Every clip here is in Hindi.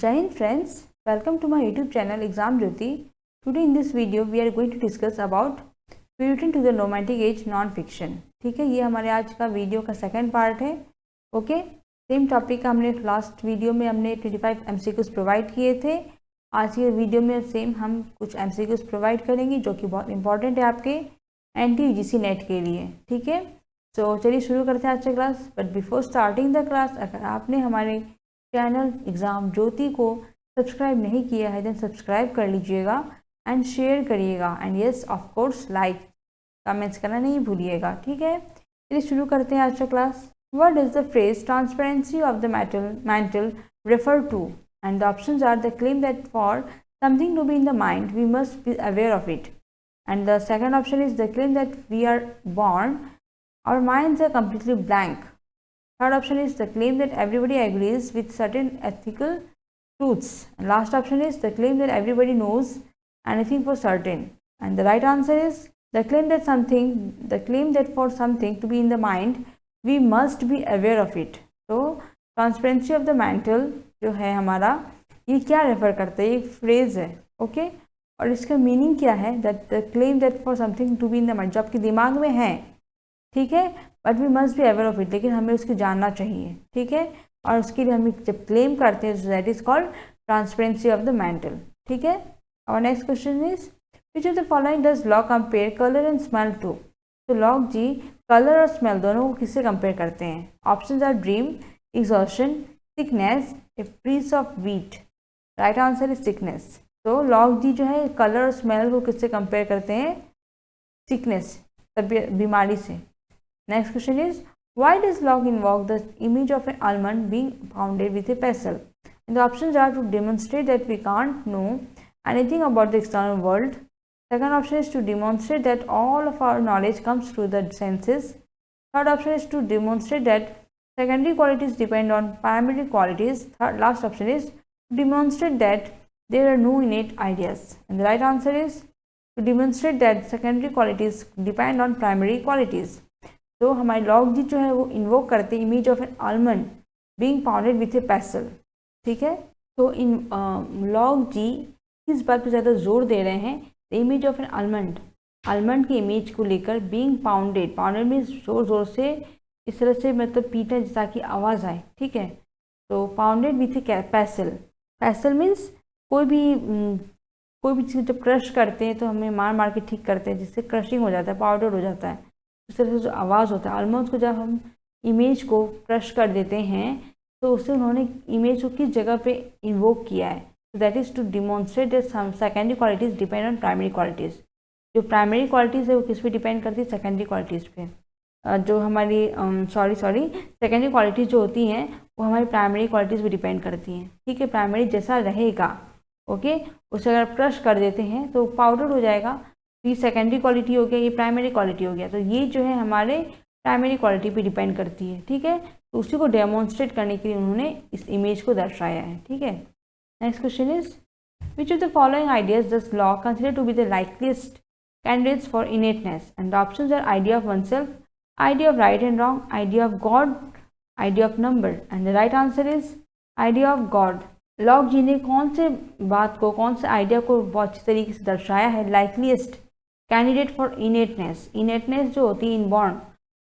Jai Hind friends, welcome to my YouTube channel Exam Jyoti. Today in this video we are going to discuss about Puritan to the Romantic Age non-fiction. ठीक है, ये हमारे आज का वीडियो का सेकंड पार्ट है. ओके, सेम टॉपिक का हमने लास्ट वीडियो में हमने 25 MCQs प्रोवाइड किए थे. आज के वीडियो में सेम हम कुछ MCQs प्रोवाइड करेंगे जो कि बहुत इंपॉर्टेंट है आपके NT-UGC नेट के लिए. ठीक है, तो चलिए शुरू करते हैं आज का class. But before starting the class, अगर आपने हमारे चैनल एग्ज़ाम ज्योति को सब्सक्राइब नहीं किया है देन सब्सक्राइब कर लीजिएगा एंड शेयर करिएगा and yes of course like comments करना नहीं भूलिएगा. ठीक है, चलिए शुरू करते हैं आज का class. What does the phrase transparency of the mental refer to? And the options are the claim that for something to be in the mind we must be aware of it. And the second option is the claim that we are born our minds are completely blank. Third option is the claim that everybody agrees with certain ethical truths. And last option is the claim that everybody knows anything for certain. And the right answer is the claim that for something to be in the mind, we must be aware of it. So, transparency of the mental जो है हमारा, ये क्या रेफर करता है? ये फ्रेज है. ओके, और इसका मीनिंग क्या है? That the claim that for something to be in the mind, जो आपके दिमाग में है, ठीक है, but we must be aware of it, लेकिन हमें उसको जानना चाहिए. ठीक है, और उसके लिए हम जब क्लेम करते हैं that is called transparency of the mental. ठीक है, और next question is which of the following does Locke compare colour and smell to? तो लॉक जी कलर और स्मेल दोनों को किससे कंपेयर करते हैं? Options are dream, exhaustion, sickness, a piece of wheat. Right answer is sickness. तो लॉक जी जो है कलर और स्मेल को किससे कंपेयर करते हैं? सिकनेस, बीमारी से. Next question is, why does Locke invoke the image of an almond being pounded with a pestle? And the options are to demonstrate that we can't know anything about the external world. Second option is to demonstrate that all of our knowledge comes through the senses. Third option is to demonstrate that secondary qualities depend on primary qualities. Last option is to demonstrate that there are no innate ideas. And the right answer is to demonstrate that secondary qualities depend on primary qualities. तो हमारे लॉक जी जो है वो इन्वोक करते हैं image of an almond being pounded with a pestle. ठीक है, तो इन लॉक जी किस बात पे ज़्यादा जोर दे रहे हैं? The image of an almond की इमेज को लेकर बीइंग पाउंडेड मीन्स ज़ोर ज़ोर से इस तरह से मतलब पीटा ताकि आवाज़ आए. ठीक है, तो पाउंडेड विथ ए पेसल मीन्स कोई भी चीज़ जब क्रश करते हैं तो हमें मार के ठीक करते हैं जिससे क्रशिंग हो जाता है, पाउडर हो जाता है. इस तरह से जो आवाज़ होता है आलमंड को, जब हम इमेज को क्रश कर देते हैं तो उससे उन्होंने इमेज को किस जगह पे इन्वोक किया है? तो that is to demonstrate that some secondary qualities depend on primary qualities. जो प्राइमरी क्वालिटीज़ है वो किस पे डिपेंड करती है? सेकेंडरी क्वालिटीज़ पे. जो हमारी सेकेंडरी क्वालिटीज़ जो होती हैं वो हमारी प्राइमरी क्वालिटीज़ पे डिपेंड करती हैं. ठीक है, प्राइमरी जैसा रहेगा, ओके, उसे अगर क्रश कर देते हैं तो पाउडर हो जाएगा. ये सेकेंडरी क्वालिटी हो गया, ये प्राइमरी क्वालिटी हो गया. तो ये जो है हमारे प्राइमरी क्वालिटी पे डिपेंड करती है. ठीक है, तो उसी को डेमोन्स्ट्रेट करने के लिए उन्होंने इस इमेज को दर्शाया है. ठीक है, next question is which of the following ideas does Locke consider to be the likeliest candidates for innateness? And the options are idea of oneself, idea of right and wrong, idea of God, idea of number. And the right answer is idea of God. Locke ji ने कौन से आइडिया को बहुत अच्छी तरीके से दर्शाया है? लाइकलीस्ट कैंडिडेट फॉर इनेटनेस जो होती है इनबॉर्न,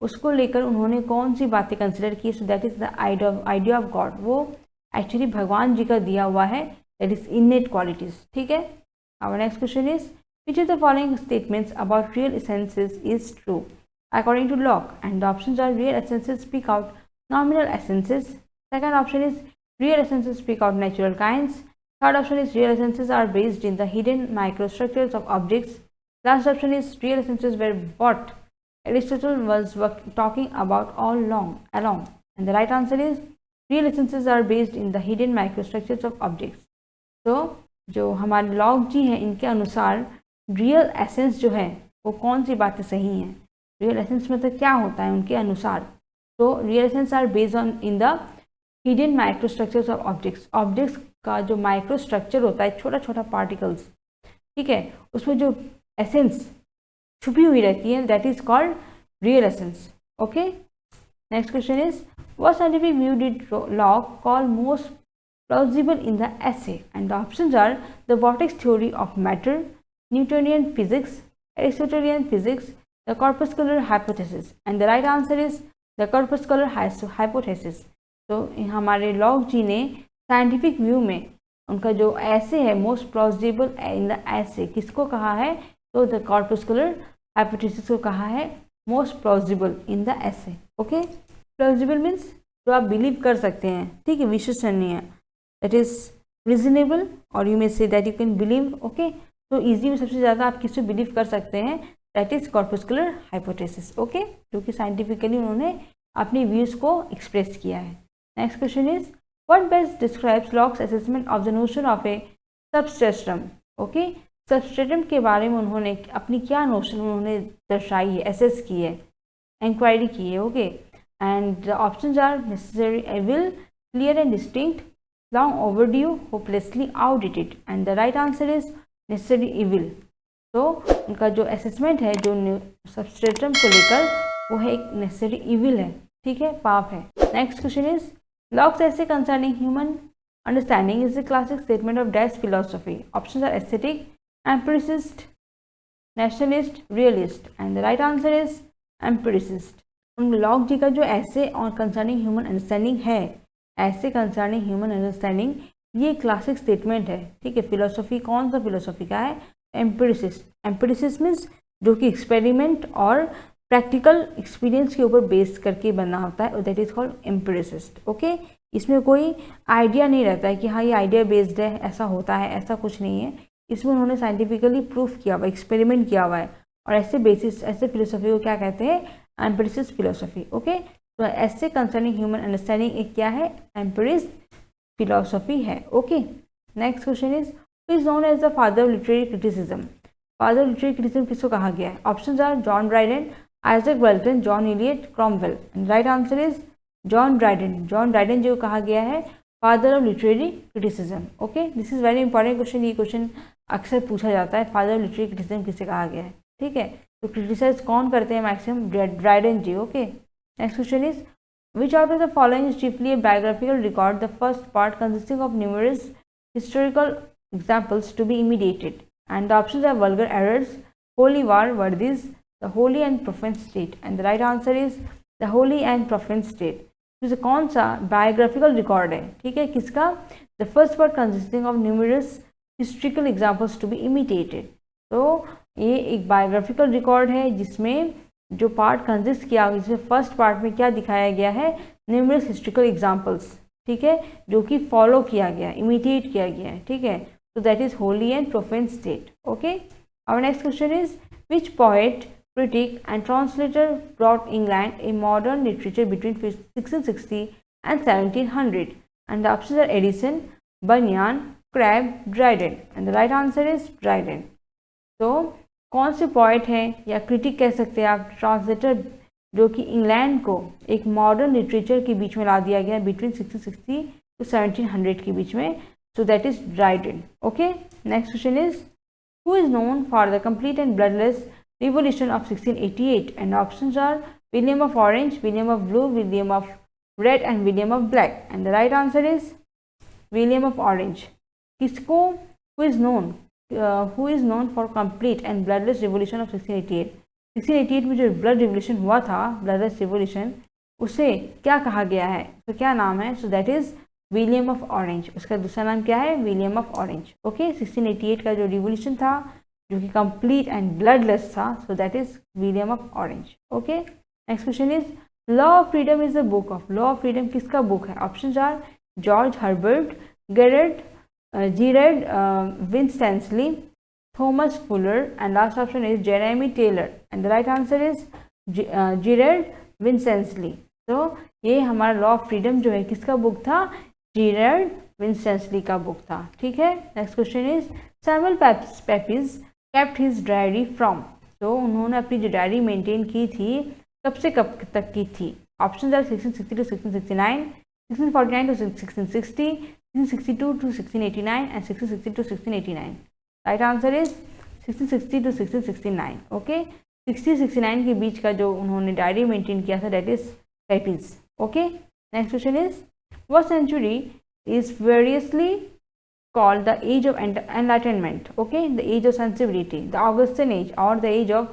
उसको लेकर उन्होंने कौन सी बातें कंसिडर की? सो that is the idea of God. वो एक्चुअली भगवान जी का दिया हुआ है, दैट इज इनेट क्वालिटीज. ठीक है, our next question is which of the following statements about real essences is true according to Locke? And the options are real essences speak out nominal essences. Second option is real essences speak out natural kinds. Third option is real essences are based in the hidden microstructures of objects. Last option is real essences were what Aristotle was talking about all along. And the right answer is real essences are based in the hidden microstructures of objects. तो जो हमारे लॉक जी हैं इनके अनुसार रियल एसेंस जो है वो कौन सी बातें सही हैं? रियल एसेंस मतलब क्या होता है उनके अनुसार? तो real essence are based on in the hidden microstructures of objects का जो माइक्रोस्ट्रक्चर होता है, छोटा छोटा पार्टिकल्स. ठीक है, उसमें जो एसेंस छुपी हुई रहती है, that is called real essence. Okay, next question is what scientific view did lock call most plausible in the essay? And the options are the vortex theory of matter, Newtonian physics, Aristotelian physics, the corpuscular hypothesis. And the right answer is the corpuscular hypothesis. तो हमारे लॉक जी ने साइंटिफिक व्यू में उनका जो ऐसे है मोस्ट प्लॉजिबल इन द ऐसे किसको कहा है? तो द कॉर्पस्कुलर हाइपोथेसिस को कहा है मोस्ट प्लॉजिबल इन द ऐसे. ओके, प्लॉजिबल मीन्स जो आप बिलीव कर सकते हैं, ठीक है, विश्वसनीय, दैट इज रीजनेबल, और you may say that you can believe. Okay, तो ईजी में सबसे ज़्यादा आप किससे बिलीव कर सकते हैं? That is corpuscular hypothesis. Okay, जो कि साइंटिफिकली उन्होंने अपने व्यूज़ को एक्सप्रेस किया है. Next question is what best describes locks assessment of the notion of A substratum. Okay, substratum के बारे में उन्होंने अपनी क्या नोशन उन्होंने दर्शाई है, एसेस की है, इंक्वायरी की है. Okay, and the options are necessary evil, clear and distinct, long overdue, hopelessly outdated. And the right answer is necessary evil. तो उनका जो असेसमेंट है जो सबस्ट्रेटम को लेकर वो है एक नेसेसरी इविल है, ठीक है, पाप है. Next question is Locke's essay concerning human understanding is the classic statement of dash philosophy. Options are aesthetic, empiricist, nationalist, realist. And the right answer is empiricist. उन लॉक जी का जो ऐसे और कंसर्निंग ह्यूमन अंडरस्टैंडिंग है, ऐसे कंसर्निंग ह्यूमन अंडरस्टैंडिंग, ये क्लासिक स्टेटमेंट है, ठीक है. फिलोसफी कौन सा फिलोसफी का है? एम्पिरिसिस्ट. एम्पिरिसिस्ट मीन्स जो कि एक्सपेरिमेंट और प्रैक्टिकल एक्सपीरियंस के ऊपर बेस करके बना होता है, दैट इज कॉल्ड एम्पिरिसिस्ट. ओके, इसमें कोई आइडिया नहीं रहता है कि हाँ ये आइडिया बेस्ड है, ऐसा होता है, ऐसा कुछ नहीं है. इसमें उन्होंने साइंटिफिकली प्रूफ किया हुआ, एक्सपेरिमेंट किया हुआ है, और ऐसे बेसिस, ऐसे फिलोसफी को क्या कहते हैं? एम्पिरिसिस्ट फिलोसफी. ओके, तो ऐसे कंसर्निंग ह्यूमन अंडरस्टैंडिंग एक क्या है? एम्पिरिस्ट फिलोसफी है. Okay, next question is who is known as the father of literary criticism. Father of literary criticism किसको कहा गया है? Options are John Dryden, Isaac Walton, John Eliot, Cromwell. And right answer is John Dryden. John Dryden जो कहा गया है father of literary criticism. Okay, this is very important question. ये क्वेश्चन अक्सर पूछा जाता है, फादर ऑफ लिटरेरी क्रिटिसिज्म किसे कहा गया है, ठीक है. तो क्रिटिसाइज कौन करते हैं? Maximum Dryden ji. Okay, next question is which out of the following is chiefly a biographical record? The first part consisting of numerous historical examples to be imitated. And the options are vulgar errors, holy war, worthies, the holy and profane state. And the right answer is the holy and profane state. तो कौन सा बायोग्राफिकल रिकॉर्ड है, ठीक है, किसका? The first part consisting of numerous historical examples to be imitated. तो ये एक बायोग्राफिकल रिकॉर्ड है जिसमें जो पार्ट कंसिस्ट किया, जिसमें फर्स्ट पार्ट में क्या दिखाया गया है? न्यूमरस हिस्ट्रिकल एग्जाम्पल्स, ठीक है, जो कि फॉलो किया गया, इमिटेट किया गया है, ठीक है. तो that is holy and profane state. Okay, our next question is which poet, critic and translator brought England a modern literature between 1660 and 1700. And the options are Edison, Bunyan, Crabbe, Dryden. And the right answer is Dryden. तो कौन से poet हैं या critic कह सकते हैं आप, translator जो कि इंग्लैंड को एक मॉडर्न लिटरेचर के बीच में ला दिया गया बिटवीन 1660 to 1700 के बीच में. So that is Dryden. Okay, next question is who is known for the complete and bloodless Revolution of 1688. And options are William of Orange, William of Blue, William of Red and William of Black. And the right answer is William of Orange. किसको who is known for complete and bloodless revolution of 1688. 1688 में जो ब्लड रिवोल्यूशन हुआ था, ब्लडलेस रिवोल्यूशन, उसे क्या कहा गया है? तो क्या नाम है? सो that is William of orange. उसका दूसरा नाम क्या है? William of Orange. ओके, 1688 का जो रिवोल्यूशन था जो कि कंप्लीट एंड ब्लडलेस था, so that is William of Orange. Okay, next question is law of freedom is the book of. Law of freedom किसका बुक है? Options are George Herbert, Gerard, Gerrard Winstanley, Thomas Fuller. And last option is Jeremy Taylor. And the right answer is Gerrard Winstanley. तो ये हमारा लॉ ऑफ फ्रीडम जो है किसका बुक था? जीरर्ड विंस्टेंसली का बुक था. ठीक है, next question is Samuel Pepys kept his diary from. तो उन्होंने अपनी जो डायरी मेंटेन की थी कब से कब तक की थी? Option are 1660 to 1669, 1649 to 1660, 1662 to 1689 and 1660 to 1689. Right answer is 1660 to 1669. Okay, 1669 के बीच का जो उन्होंने डायरी मेंटेन किया था that is Pepys. Okay, next question is what century is variously called the age of enlightenment, okay, the age of sensibility, the Augustan age और the age of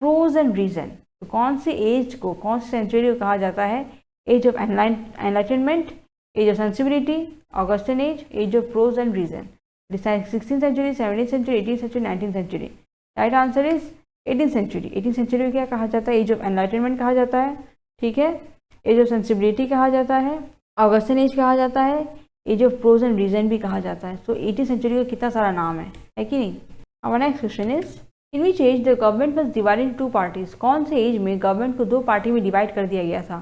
prose and reason. तो कौन सी एज को, कौन सी सेंचुरी को कहा जाता है? Age of enlightenment, age of sensibility, Augustan age, age of prose and reason. 16th century, 17th century, 18th century, 19th century. Right answer is 18th century. 18th century को क्या कहा जाता है? एज ऑफ एनलाइटनमेंट कहा जाता है, ठीक है. एज ऑफ सेंसिबिलिटी कहा जाता है, ऑगस्टन एज कहा जाता है, age of prose and reason भी कहा जाता है. तो 18th century का कितना सारा नाम है कि नहीं. अब next question is in which age the government was divided into 2 parties. कौन से एज में गवर्नमेंट को 2 पार्टी में डिवाइड कर दिया गया था?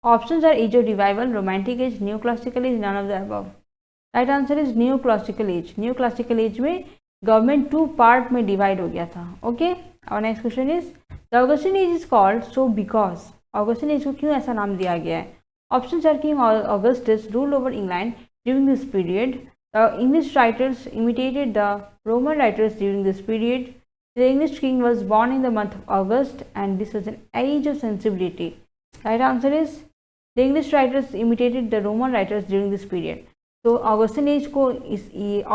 Options are age of revival, romantic age, new classical age, none of the above. Right answer is new classical age. New classical age में गवर्नमेंट 2 पार्ट में डिवाइड हो गया था. ओके. और next question is the Augustine age is called so because. Augustine age को क्यों ऐसा नाम दिया गया है? Options are king Augustus ruled over England during this period. The English writers imitated the Roman writers during this period. The English king was born in the month of August and this was an age of sensibility. Right answer is the English writers imitated the Roman writers during this period. तो ऑगस्टन एज को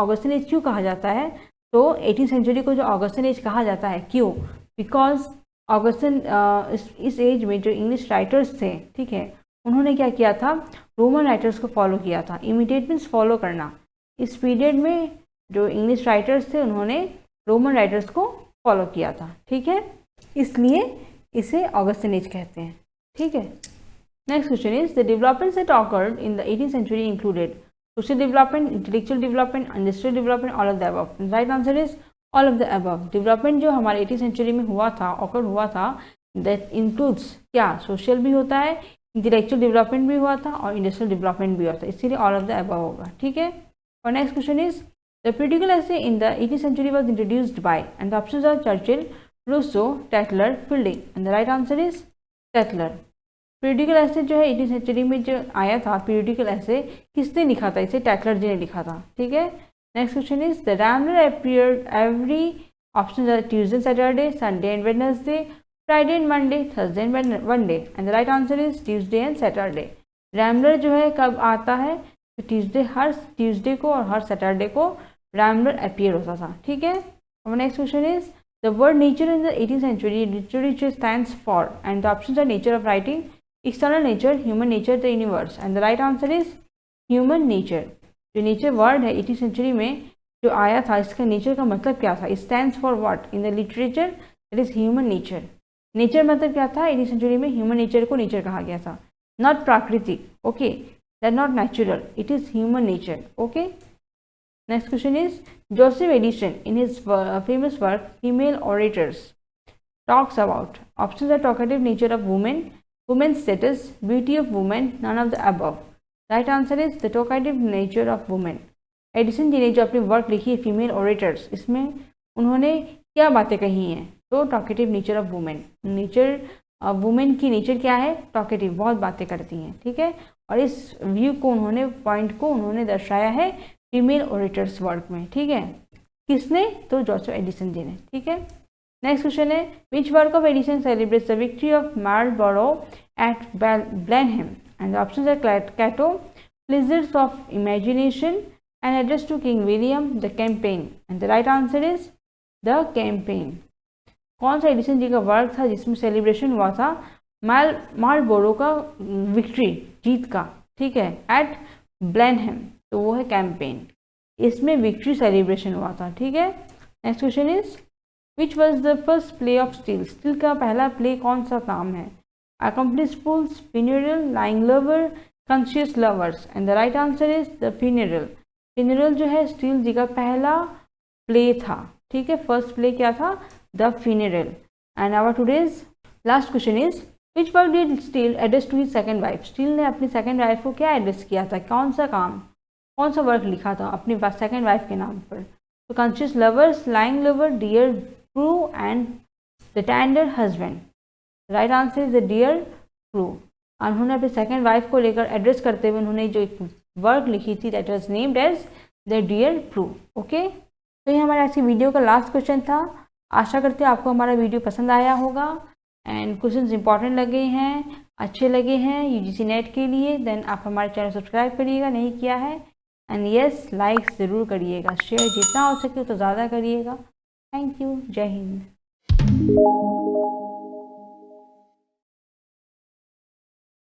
ऑगस्टन एज क्यों कहा जाता है? तो 18th century को जो ऑगस्टन एज कहा जाता है, क्यों? बिकॉज ऑगस्टन इस एज में जो इंग्लिश राइटर्स थे, ठीक है, उन्होंने क्या किया था? रोमन राइटर्स को फॉलो किया था. इमिटेट मीन्स फॉलो करना. इस पीरियड में जो इंग्लिश राइटर्स थे उन्होंने रोमन राइटर्स को फॉलो किया था, ठीक है, इसलिए इसे ऑगस्टन एज कहते हैं, ठीक है. Next question is the developments that occurred in the 18th century included social development, intellectual development, industrial development, all of the above. Right answer is all of the above. Development जो हमारे 18th century में हुआ था, ऑकर्ड हुआ था, दैट इंक्लूड्स क्या? सोशल भी होता है, इंटेलेक्चुअल डेवलपमेंट भी हुआ था और इंडस्ट्रियल डेवलपमेंट भी हुआ था, इसीलिए ऑल ऑफ द अबव होगा, ठीक है. Our next question is the political essay in the 18th century was introduced by, and the options are Churchill, Rousseau, Tatler, Fielding, and the right answer is Tatler. Political essay जो है 18th century में जो आया था, political essay किसने लिखा था? इसे टैटलर जी ने लिखा था, ठीक है. Next question is the Rambler appeared every options are Tuesday, Saturday, Sunday and Wednesday, Friday and Monday, Thursday and Monday, and the right answer is Tuesday and Saturday. रैमलर जो है कब आता है? तो हर ट्यूसडे को और हर सैटरडे को रैमलर अपीयर होता था, ठीक है. अब next question is the word nature in the 18th century literature stands for, and the options are nature of writing, external nature, human nature, the universe, and the right answer is human nature. जो नेचर वर्ड है 18th century में जो आया था, इसका नेचर का मतलब क्या था? Stands for what in the literature? It is human nature. Nature मतलब क्या था 18th century में? ह्यूमन नेचर को नेचर कहा गया था, नॉट प्राकृतिक, okay. They're not natural, it is human nature, okay. Next question is Joseph Edison in his famous work Female Orators talks about, options are talkative nature of women, women's status, beauty of women, none of the above. Right answer is the talkative nature of women. Addison ji ने जो अपनी वर्क लिखी है फीमेल ओरेटर्स, इसमें उन्होंने क्या बातें कही हैं? तो talkative nature of women. Nature women की नेचर क्या है? टॉकेटिव, बहुत बातें करती हैं, ठीक है. और इस व्यू को उन्होंने, पॉइंट को उन्होंने दर्शाया है फीमेल ओरेटर्स वर्क में, ठीक है. किसने? तो जोसेफ एडिसन जी ने, ठीक है. नेक्स्ट क्वेश्चन है which work of Addison celebrates the victory of Marlborough at Blenheim, and the options are Cato, blizzards of imagination, and address to King William, the campaign, and the right answer is the campaign. कौन सा एडिसन जी का वर्क था जिसमें सेलिब्रेशन हुआ था मार्लबोरो का विक्ट्री, जीत का, ठीक है, एट ब्लेनहेम? तो वो है कैंपेन. इसमें विक्ट्री सेलिब्रेशन हुआ था, ठीक है. Next question is which was the first play of steel. Steel का पहला प्ले कौन सा नाम है? Accomplish fools, funeral, lying lover, conscious lovers, and the right answer is the funeral. Funeral जो है स्टील जी का पहला प्ले था, ठीक है. फर्स्ट प्ले क्या था? The funeral. And our today's last question is which work did Steele address to his second wife. Steele ने अपनी सेकंड वाइफ को क्या एड्रेस किया था? कौन सा काम, कौन सा वर्क लिखा था अपनी सेकंड वाइफ के नाम पर? तो conscious lovers, lying lover, dear Prue and the tender husband. Right answer is the dear Prue. उन्होंने अपनी सेकंड वाइफ को लेकर एड्रेस करते हुए उन्होंने जो एक वर्क लिखी थी that was named as the dear Prue, okay. तो ये हमारे आज की वीडियो का लास्ट क्वेश्चन था. आशा करते हैं आपको हमारा वीडियो पसंद आया होगा एंड क्वेश्चंस इंपॉर्टेंट लगे हैं, अच्छे लगे हैं यूजीसी नेट के लिए. देन आप हमारे चैनल सब्सक्राइब करिएगा, नहीं किया है एंड यस, लाइक ज़रूर करिएगा, शेयर जितना हो सके उतना ज़्यादा करिएगा। Thank you. जय हिंद।